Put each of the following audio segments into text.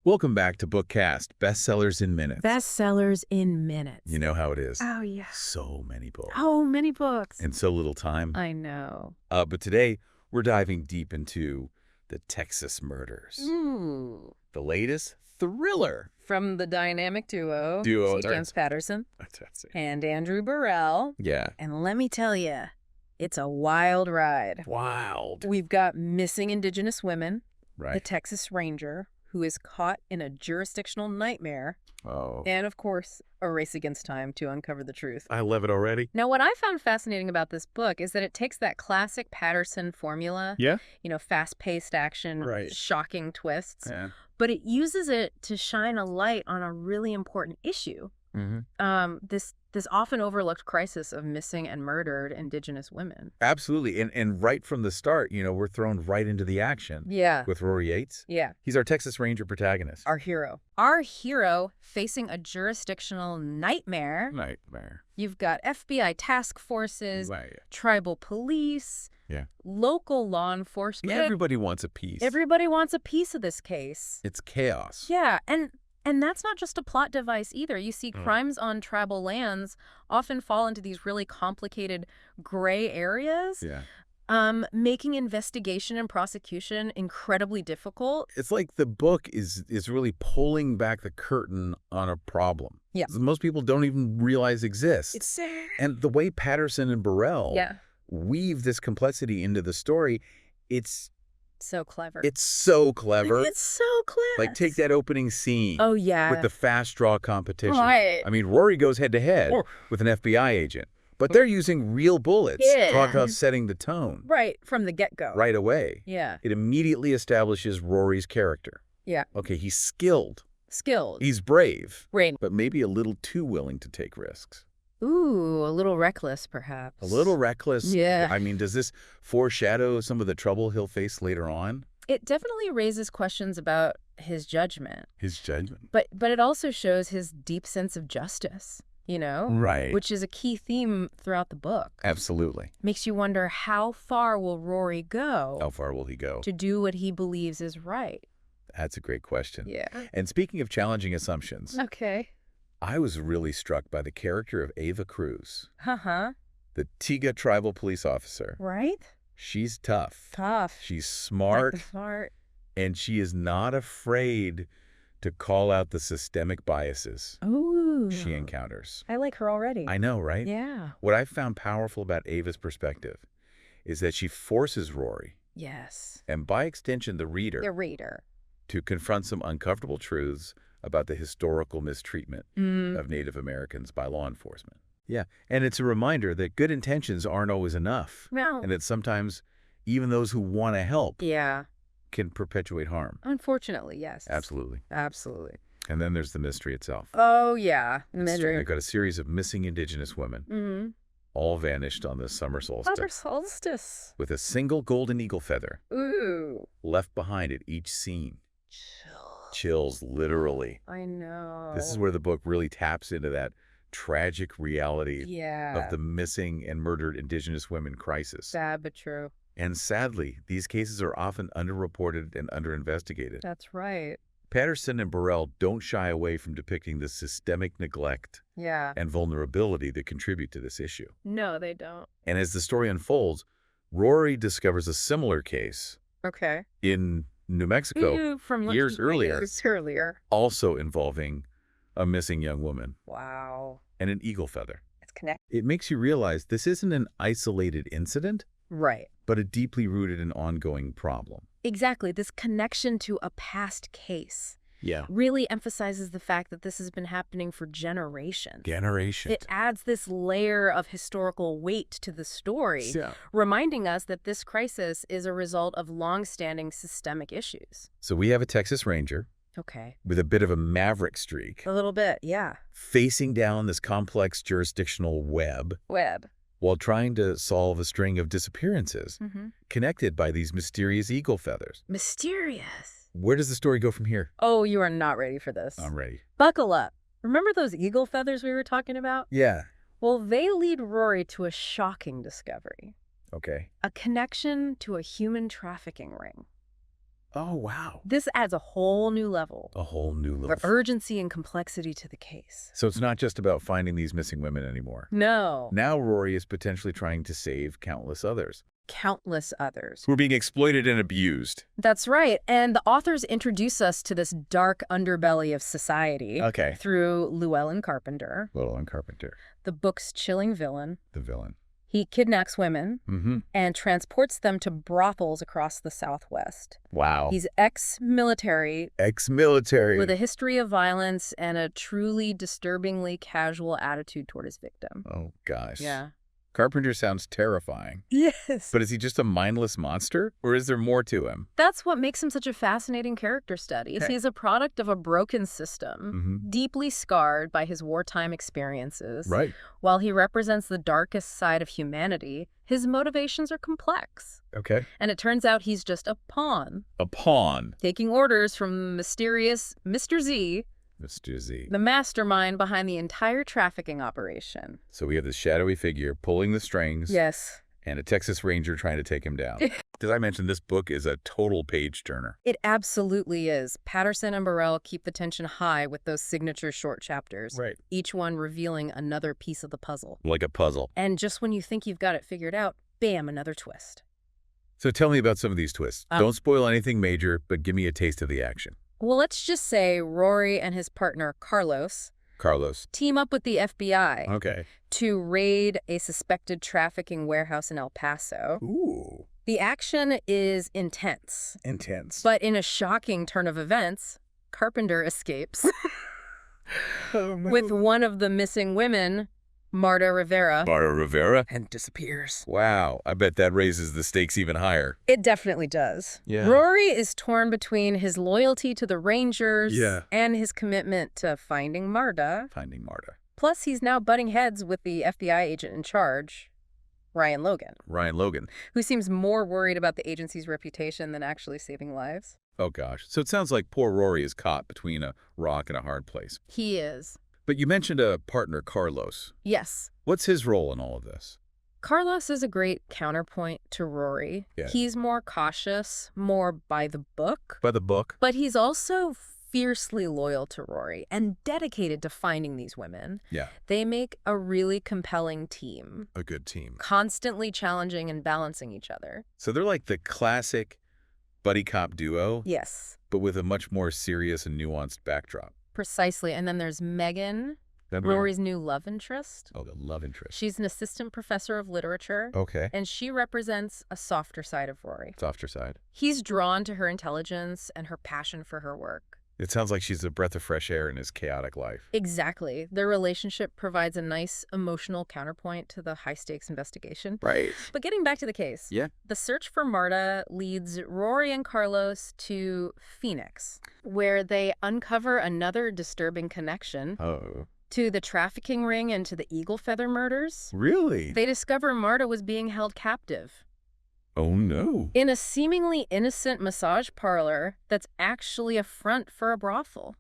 Welcome back to Bookkast, Bestsellers in Minutes. Bestsellers in minutes. You know how it is. Oh, yeah. So many books. Oh, many books. And so little time. I know. But today, we're diving deep into the Texas murders. Ooh. The latest thriller. From the dynamic duo, James Patterson That's it. and Andrew Bourelle. Yeah. And let me tell you, it's a wild ride. Wild. We've got missing Indigenous women, the Right. Texas Ranger, who is caught in a jurisdictional nightmare, Oh. and, of course, a race against time to uncover the truth. I love it already. Now, what I found fascinating about this book is that it takes that classic Patterson formula, Yeah? fast-paced action, Right. shocking twists, Yeah. but it uses it to shine a light on a really important issue. Mm-hmm. This often overlooked crisis of missing and murdered Indigenous women. Absolutely. And right from the start, we're thrown right into the action. Yeah. With Rory Yates. Yeah. He's our Texas Ranger protagonist. Our hero. Our hero facing a jurisdictional nightmare. Nightmare. You've got FBI task forces, Right. tribal police, Yeah. local law enforcement. Everybody wants a piece. Everybody wants a piece of this case. It's chaos. Yeah, and that's not just a plot device either. You see, crimes on tribal lands often fall into these really complicated gray areas, Yeah. making investigation and prosecution incredibly difficult. It's like the book is really pulling back the curtain on a problem. Yeah. Most people don't even realize exists. It's sad. And the way Patterson and Bourelle Yeah. weave this complexity into the story, it's So clever. so clever. It's so clever. Like, take that opening scene Oh, yeah. with the fast draw competition. Right. I mean, Rory goes head-to-head with an FBI agent, but they're using real bullets. Yeah. Talk about setting the tone. Right, from the get-go. Right away. Yeah. It immediately establishes Rory's character. Yeah. Okay, he's skilled. Skilled. He's brave, Brain. but maybe a little too willing to take risks. Ooh, a little reckless, perhaps. A little reckless. Yeah. I mean, does this foreshadow some of the trouble he'll face later on? It definitely raises questions about his judgment. His judgment. But it also shows his deep sense of justice, Right. which is a key theme throughout the book. Absolutely. Makes you wonder, how far will Rory go How far will he go? to do what he believes is right? That's a great question. Yeah. And speaking of challenging assumptions, Okay. I was really struck by the character of Ava Cruz, Uh-huh. the Tiga tribal police officer. Right? She's tough. Tough. She's smart, Smart. and she is not afraid to call out the systemic biases Ooh. she encounters. I like her already. I know, right? Yeah. What I found powerful about Ava's perspective is that she forces Rory, Yes. and by extension the The reader. to confront some uncomfortable truths about the historical mistreatment of Native Americans by law enforcement. Yeah, and it's a reminder that good intentions aren't always enough, No. and that sometimes even those who want to help Yeah. can perpetuate harm. Unfortunately, yes. Absolutely. Absolutely. And then there's the mystery itself. Oh, yeah. I've got a series of missing Indigenous women, Mm-hmm. all vanished on the summer solstice, Solstice. with a single golden eagle feather Ooh. left behind at each scene. Chills, literally. I know. This is where the book really taps into that tragic reality Yeah. of the missing and murdered Indigenous women crisis. Sad but true. And sadly, these cases are often underreported and underinvestigated. That's right. Patterson and Bourelle don't shy away from depicting the systemic neglect Yeah. and vulnerability that contribute to this issue. No, they don't. And as the story unfolds, Rory discovers a similar case Okay. in New Mexico, From years earlier. Years earlier. also involving a missing young woman Wow. and an eagle feather. It's connected. It makes you realize this isn't an isolated incident, Right. but a deeply rooted and ongoing problem. Exactly. This connection to a past case Yeah. really emphasizes the fact that this has been happening for generations. Generations. It adds this layer of historical weight to the story, Yeah. reminding us that this crisis is a result of long-standing systemic issues. So we have a Texas Ranger Okay. with a bit of a maverick streak, A little bit, yeah. facing down this complex jurisdictional web Web. while trying to solve a string of disappearances connected by these mysterious eagle feathers. Mysterious. Where does the story go from here? Oh, you are not ready for this. I'm ready. Buckle up. Remember those eagle feathers we were talking about? Yeah. Well, they lead Rory to a shocking discovery. Okay. A connection to a human trafficking ring. Oh, wow. This adds a whole new level A whole new of level. urgency and complexity to the case. So it's not just about finding these missing women anymore. No. Now Rory is potentially trying to save countless others Countless others. who are being exploited and abused. That's right. And the authors introduce us to this dark underbelly of society Okay. through Llewellyn Carpenter, Llewellyn Carpenter, the book's chilling villain. the villain. He kidnaps women Mm-hmm. and transports them to brothels across the Southwest. Wow. He's ex-military Ex-military. with a history of violence and a truly disturbingly casual attitude toward his victim. Oh, gosh. Yeah. Carpenter sounds terrifying. Yes. But is he just a mindless monster? Or is there more to him? That's what makes him such a fascinating character study. Is Okay. he's a product of a broken system, Mm-hmm. deeply scarred by his wartime experiences. Right. While he represents the darkest side of humanity, his motivations are complex. Okay. And it turns out he's just a pawn, A pawn. taking orders from mysterious Mr. Z, Mr. Z. the mastermind behind the entire trafficking operation. So we have this shadowy figure pulling the strings. Yes. And a Texas Ranger trying to take him down. As I mentioned, this book is a total page-turner. It absolutely is. Patterson and Bourelle keep the tension high with those signature short chapters, Right. each one revealing another piece of the puzzle. Like a puzzle. And just when you think you've got it figured out, bam, another twist. So tell me about some of these twists. Don't spoil anything major, but give me a taste of the action. Well, let's just say Rory and his partner, Carlos, Carlos. team up with the FBI Okay. to raid a suspected trafficking warehouse in El Paso. Ooh. The action is intense, Intense. but in a shocking turn of events, Carpenter escapes with one of the missing women, Marta Rivera, Marta Rivera? and disappears. Wow. I bet that raises the stakes even higher. It definitely does. Yeah. Rory is torn between his loyalty to the Rangers Yeah. and his commitment to finding Marta. Finding Marta. Plus, he's now butting heads with the FBI agent in charge, Ryan Logan, Ryan Logan. who seems more worried about the agency's reputation than actually saving lives. Oh, gosh. So it sounds like poor Rory is caught between a rock and a hard place. He is. But you mentioned a partner, Carlos. Yes. What's his role in all of this? Carlos is a great counterpoint to Rory. Yeah. He's more cautious, more by the book, By the book? but he's also fiercely loyal to Rory and dedicated to finding these women. Yeah. They make a really compelling team, A good team. constantly challenging and balancing each other. So they're like the classic buddy cop duo, Yes, but with a much more serious and nuanced backdrop. precisely. And then there's Megan, Then Rory's new love interest. Oh, the love interest. She's an assistant professor of literature, Okay. and she represents a softer side of Rory. Softer side. He's drawn to her intelligence and her passion for her work. It sounds like she's a breath of fresh air in his chaotic life. Exactly. Their relationship provides a nice emotional counterpoint to the high-stakes investigation. Right. But getting back to the case, Yeah. the search for Marta leads Rory and Carlos to Phoenix, where they uncover another disturbing connection Oh. to the trafficking ring and to the Eagle Feather murders. Really? They discover Marta was being held captive Oh, no. in a seemingly innocent massage parlor that's actually a front for a brothel.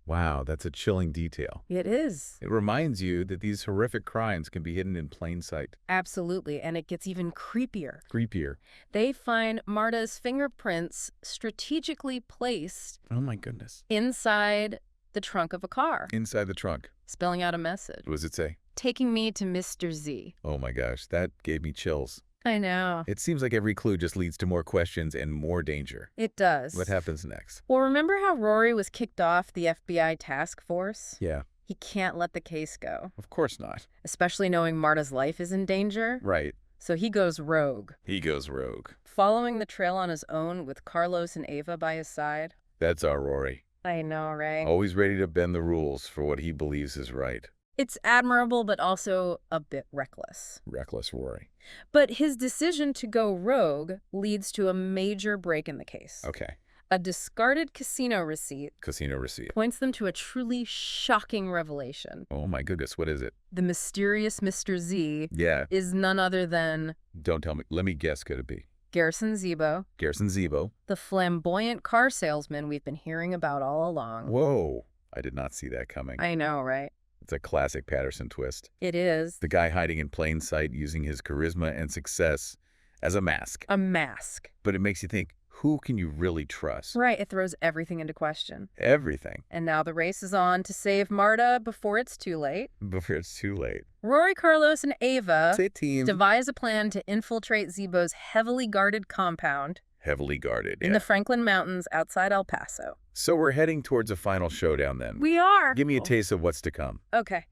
Wow, that's a chilling detail. It is. It reminds you that these horrific crimes can be hidden in plain sight. Absolutely. And it gets even creepier. Creepier. They find Marta's fingerprints strategically placed Oh, my goodness. inside the trunk of a car, Inside the trunk. spelling out a message. What does it say? Taking me to Mr. Z. Oh, my gosh. That gave me chills. I know. It seems like every clue just leads to more questions and more danger. It does. What happens next? Well, remember how Rory was kicked off the FBI task force? Yeah, He can't let the case go, of course not. especially knowing Marta's life is in danger. Right. So he goes rogue, He goes rogue. following the trail on his own with Carlos and Ava by his side. That's our Rory. I know, right? Always ready to bend the rules for what he believes is right. It's admirable, but also a bit reckless. Reckless Rory. But his decision to go rogue leads to a major break in the case. Okay. A discarded casino receipt Casino receipt. points them to a truly shocking revelation. Oh my goodness, what is it? The mysterious Mr. Z Yeah, is none other than don't tell me. Let me guess, could it be? Garrison Zebo, Garrison Zebo. the flamboyant car salesman we've been hearing about all along. Whoa. I did not see that coming. I know, right? It's a classic Patterson twist. It is. The guy hiding in plain sight using his charisma and success as a mask. A mask. But it makes you think, Who can you really trust? Right, it throws everything into question. Everything. And now the race is on to save Marta before it's too late. Before it's too late. Rory, Carlos, and Ava Say team. devise a plan to infiltrate Zebo's heavily guarded compound Heavily guarded, in the Franklin Mountains outside El Paso. So we're heading towards a final showdown then. We are. Give me a taste of what's to come. Okay.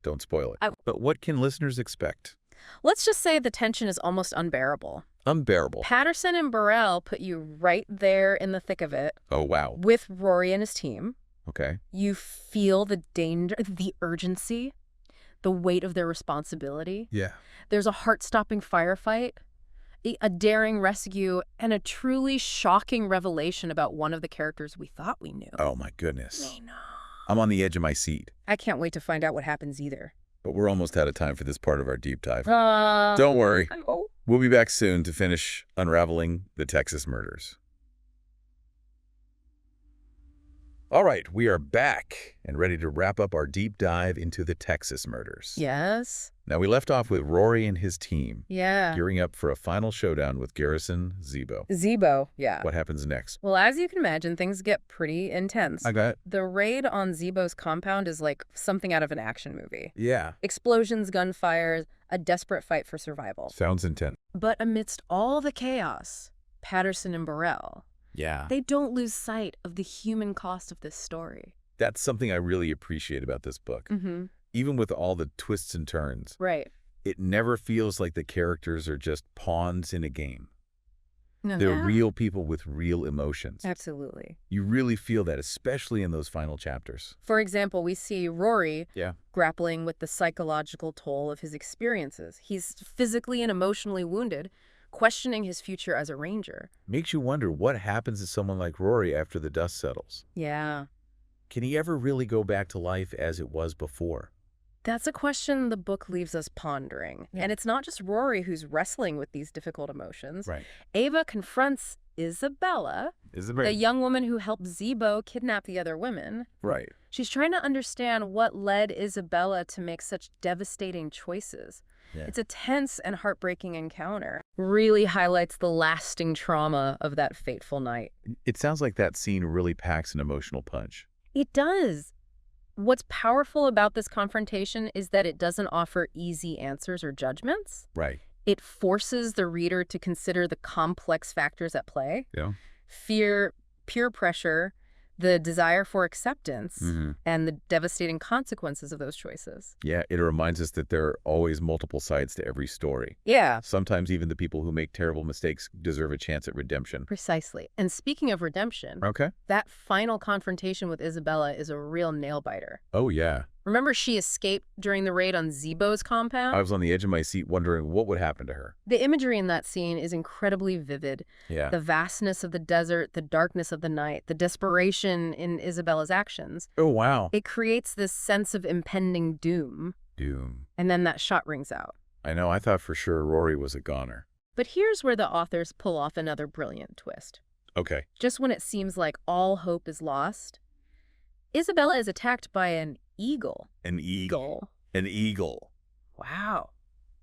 Don't spoil it. But what can listeners expect? Let's just say the tension is almost unbearable. Unbearable. Patterson and Bourelle put you right there in the thick of it. Oh, wow. With Rory and his team. Okay. You feel the danger, the urgency, the weight of their responsibility. Yeah. There's a heart-stopping firefight, a daring rescue, and a truly shocking revelation about one of the characters we thought we knew. Oh, my goodness. I know. I'm on the edge of my seat. I can't wait to find out what happens either. But we're almost out of time for this part of our deep dive. Don't Don't worry. We'll be back soon to finish unraveling the Texas murders. All right, we are back and ready to wrap up our deep dive into the Texas murders. Yes. Now, we left off with Rory and his team Yeah. gearing up for a final showdown with Garrison Zebo. Zebo, yeah. What happens next? Well, as you can imagine, things get pretty intense. I got it. The raid on Zebo's compound is like something out of an action movie. Yeah. Explosions, gunfire, a desperate fight for survival. Sounds intense. But amidst all the chaos, Patterson and Bourelle, Yeah. they don't lose sight of the human cost of this story. That's something I really appreciate about this book. Mm-hmm. Even with all the twists and turns, Right. it never feels like the characters are just pawns in a game. No, They're yeah. real people with real emotions. Absolutely. You really feel that, especially in those final chapters. For example, we see Rory Yeah. grappling with the psychological toll of his experiences. He's physically and emotionally wounded, questioning his future as a ranger. Makes you wonder what happens to someone like Rory after the dust settles. Yeah. Can he ever really go back to life as it was before? That's a question the book leaves us pondering. Yeah. And it's not just Rory who's wrestling with these difficult emotions. Right. Ava confronts Isabella, Is it the young woman who helped Zebo kidnap the other women. Right. She's trying to understand what led Isabella to make such devastating choices. Yeah. It's a tense and heartbreaking encounter. Really highlights the lasting trauma of that fateful night. It sounds like that scene really packs an emotional punch. It does. What's powerful about this confrontation is that it doesn't offer easy answers or judgments. Right. It forces the reader to consider the complex factors at play. Yeah. Fear, peer pressure, the desire for acceptance, Mm-hmm. and the devastating consequences of those choices. Yeah, it reminds us that there are always multiple sides to every story. Yeah. Sometimes even the people who make terrible mistakes deserve a chance at redemption. Precisely. And speaking of redemption, Okay. that final confrontation with Isabella is a real nail-biter. Oh, yeah. Remember she escaped during the raid on Zebo's compound? I was on the edge of my seat wondering what would happen to her. The imagery in that scene is incredibly vivid. Yeah. The vastness of the desert, the darkness of the night, the desperation in Isabella's actions. Oh, wow. It creates this sense of impending doom. Doom. And then that shot rings out. I know, I thought for sure Rory was a goner. But here's where the authors pull off another brilliant twist. Okay. Just when it seems like all hope is lost, Isabella is attacked by an eagle. An eagle. An eagle. Wow.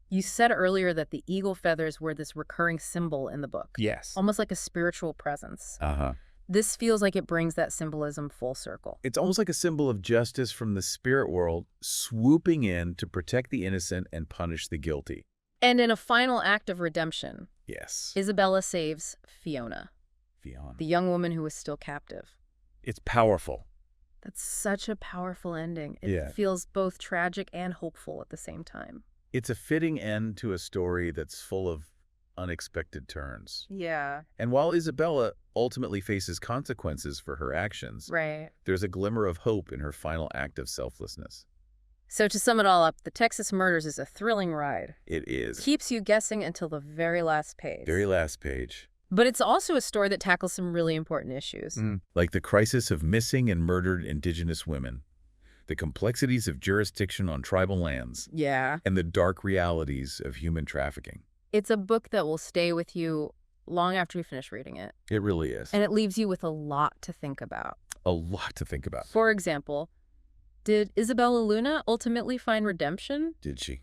You said earlier that the eagle feathers were this recurring symbol in the book. Yes. Almost like a spiritual presence. Uh-huh. This feels like it brings that symbolism full circle. It's almost like a symbol of justice from the spirit world swooping in to protect the innocent and punish the guilty. And in a final act of redemption, Yes. Isabella saves Fiona, Fiona. the young woman who was still captive. It's powerful. That's such a powerful ending. It Yeah. feels both tragic and hopeful at the same time. It's a fitting end to a story that's full of unexpected turns. Yeah. And while Isabella ultimately faces consequences for her actions, Right. there's a glimmer of hope in her final act of selflessness. So to sum it all up, The Texas Murders is a thrilling ride. It is. Keeps you guessing until the very last page. Very last page. But it's also a story that tackles some really important issues. Like the crisis of missing and murdered Indigenous women, the complexities of jurisdiction on tribal lands, Yeah. and the dark realities of human trafficking. It's a book that will stay with you long after you finish reading it. It really is. And it leaves you with a lot to think about. A lot to think about. For example, did Isabella Luna ultimately find redemption? Did she?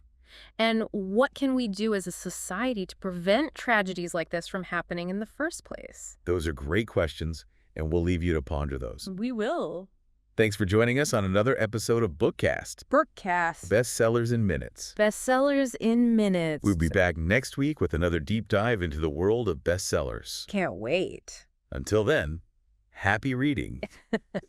And what can we do as a society to prevent tragedies like this from happening in the first place? Those are great questions, and we'll leave you to ponder those. We will. Thanks for joining us on another episode of Bookkast, Bookkast. Bestsellers in Minutes. Bestsellers in minutes. We'll be back next week with another deep dive into the world of bestsellers. Can't wait. Until then, happy reading.